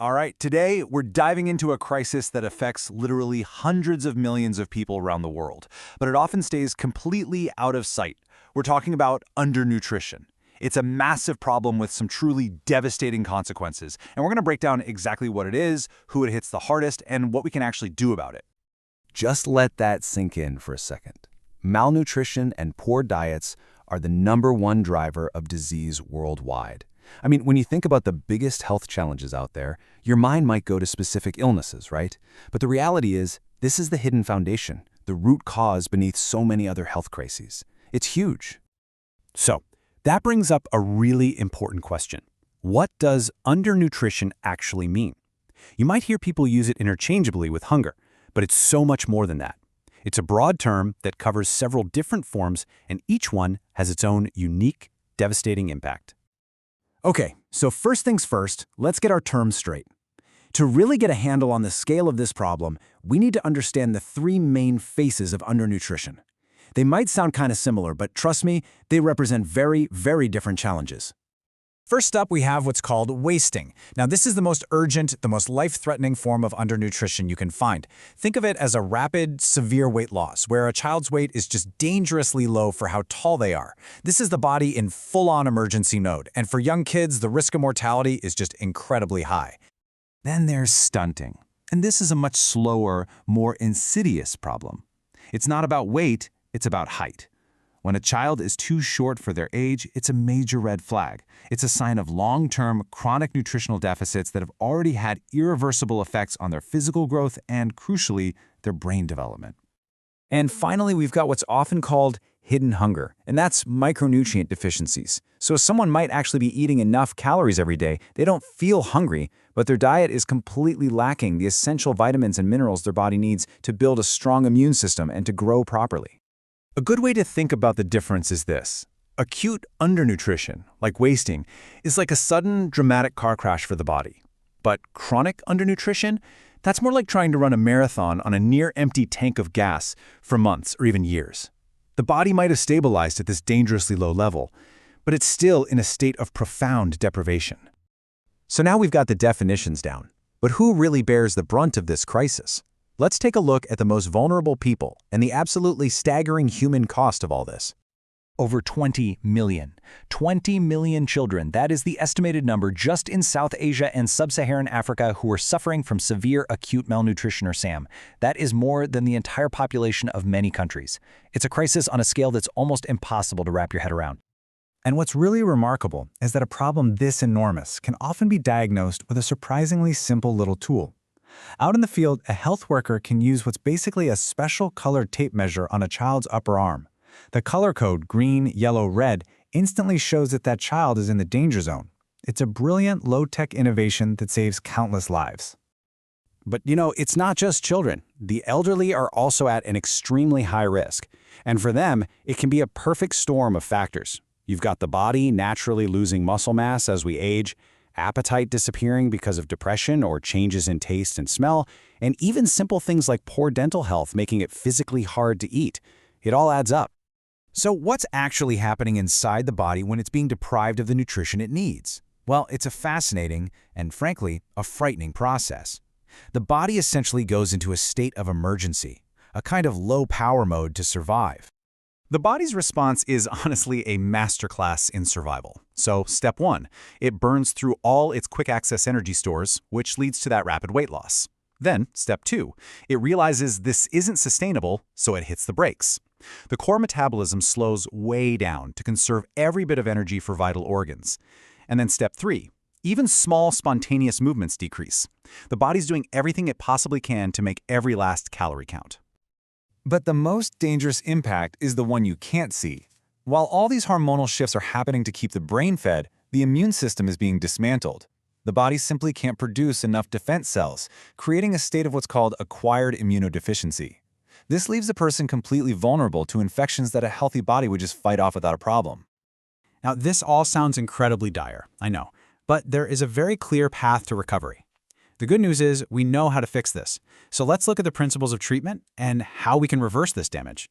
All right, today we're diving into a crisis that affects literally hundreds of millions of people around the world, but it often stays completely out of sight. We're talking about undernutrition. It's a massive problem with some truly devastating consequences, and we're going to break down exactly what it is, who it hits the hardest, and what we can actually do about it. Just let that sink in for a second. Malnutrition and poor diets are the #1 driver of disease worldwide. I mean, when you think about the biggest health challenges out there, your mind might go to specific illnesses, right? But the reality is, this is the hidden foundation, the root cause beneath so many other health crises. It's huge. So, that brings up a really important question. What does undernutrition actually mean? You might hear people use it interchangeably with hunger, but it's so much more than that. It's a broad term that covers several different forms, and each one has its own unique, devastating impact. Okay, so first things first, let's get our terms straight. To really get a handle on the scale of this problem, we need to understand the three main faces of undernutrition. They might sound kind of similar, but trust me, they represent very, very different challenges. First up, we have what's called wasting. Now, this is the most urgent, the most life-threatening form of undernutrition you can find. Think of it as a rapid, severe weight loss, where a child's weight is just dangerously low for how tall they are. This is the body in full-on emergency mode, and for young kids, the risk of mortality is just incredibly high. Then there's stunting. And this is a much slower, more insidious problem. It's not about weight, it's about height. When a child is too short for their age, it's a major red flag. It's a sign of long-term, chronic nutritional deficits that have already had irreversible effects on their physical growth and, crucially, their brain development. And finally, we've got what's often called hidden hunger, and that's micronutrient deficiencies. So someone might actually be eating enough calories every day, they don't feel hungry, but their diet is completely lacking the essential vitamins and minerals their body needs to build a strong immune system and to grow properly. A good way to think about the difference is this. Acute undernutrition, like wasting, is like a sudden, dramatic car crash for the body. But chronic undernutrition, that's more like trying to run a marathon on a near-empty tank of gas for months or even years. The body might have stabilized at this dangerously low level, but it's still in a state of profound deprivation. So now we've got the definitions down. But who really bears the brunt of this crisis? Let's take a look at the most vulnerable people and the absolutely staggering human cost of all this. Over 20 million. 20 million children, that is the estimated number just in South Asia and Sub-Saharan Africa who are suffering from severe acute malnutrition or SAM. That is more than the entire population of many countries. It's a crisis on a scale that's almost impossible to wrap your head around. And what's really remarkable is that a problem this enormous can often be diagnosed with a surprisingly simple little tool. Out in the field, a health worker can use what's basically a special colored tape measure on a child's upper arm. The color code, green, yellow, red, instantly shows that that child is in the danger zone. It's a brilliant, low-tech innovation that saves countless lives. But it's not just children. The elderly are also at an extremely high risk. And for them, it can be a perfect storm of factors. You've got the body naturally losing muscle mass as we age, appetite disappearing because of depression or changes in taste and smell, and even simple things like poor dental health making it physically hard to eat. It all adds up. So what's actually happening inside the body when it's being deprived of the nutrition it needs? Well, it's a fascinating and, frankly, a frightening process. The body essentially goes into a state of emergency, a kind of low-power mode to survive. The body's response is honestly a masterclass in survival. So, step 1, it burns through all its quick-access energy stores, which leads to that rapid weight loss. Then, step 2, it realizes this isn't sustainable, so it hits the brakes. The core metabolism slows way down to conserve every bit of energy for vital organs. And then step 3, even small spontaneous movements decrease. The body's doing everything it possibly can to make every last calorie count. But the most dangerous impact is the one you can't see. While all these hormonal shifts are happening to keep the brain fed, the immune system is being dismantled. The body simply can't produce enough defense cells, creating a state of what's called acquired immunodeficiency. This leaves the person completely vulnerable to infections that a healthy body would just fight off without a problem. Now, this all sounds incredibly dire, I know, but there is a very clear path to recovery. The good news is we know how to fix this. So let's look at the principles of treatment and how we can reverse this damage.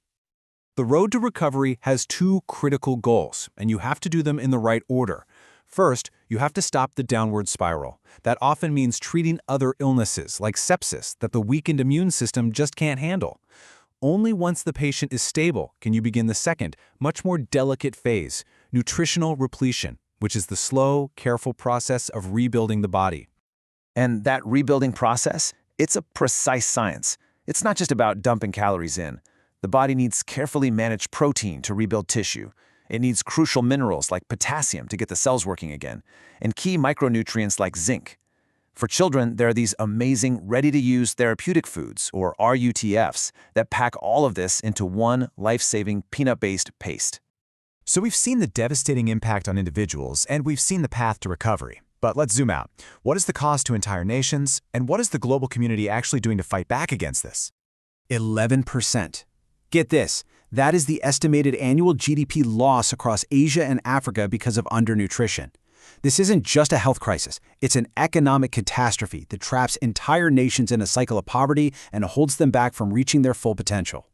The road to recovery has two critical goals, and you have to do them in the right order. First, you have to stop the downward spiral. That often means treating other illnesses, like sepsis, that the weakened immune system just can't handle. Only once the patient is stable can you begin the second, much more delicate phase, nutritional repletion, which is the slow, careful process of rebuilding the body. And that rebuilding process, it's a precise science. It's not just about dumping calories in. The body needs carefully managed protein to rebuild tissue. It needs crucial minerals like potassium to get the cells working again, and key micronutrients like zinc. For children, there are these amazing ready-to-use therapeutic foods, or RUTFs, that pack all of this into one life-saving peanut-based paste. So we've seen the devastating impact on individuals, and we've seen the path to recovery. But let's zoom out. What is the cost to entire nations, and what is the global community actually doing to fight back against this? 11%. Get this, that is the estimated annual GDP loss across Asia and Africa because of undernutrition. This isn't just a health crisis, it's an economic catastrophe that traps entire nations in a cycle of poverty and holds them back from reaching their full potential.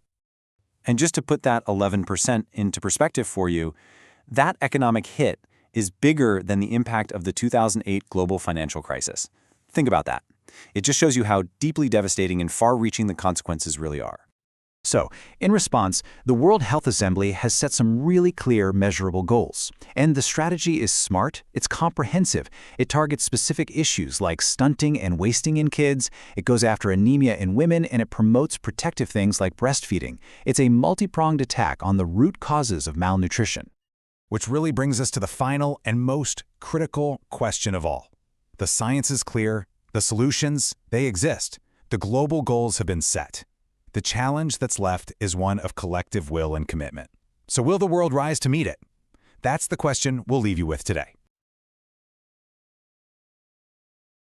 And just to put that 11% into perspective for you, that economic hit is bigger than the impact of the 2008 global financial crisis. Think about that. It just shows you how deeply devastating and far-reaching the consequences really are. So, in response, the World Health Assembly has set some really clear, measurable goals. And the strategy is smart, it's comprehensive. It targets specific issues like stunting and wasting in kids, it goes after anemia in women, and it promotes protective things like breastfeeding. It's a multi-pronged attack on the root causes of malnutrition. Which really brings us to the final and most critical question of all. The science is clear, the solutions, they exist. The global goals have been set. The challenge that's left is one of collective will and commitment. So will the world rise to meet it? That's the question we'll leave you with today.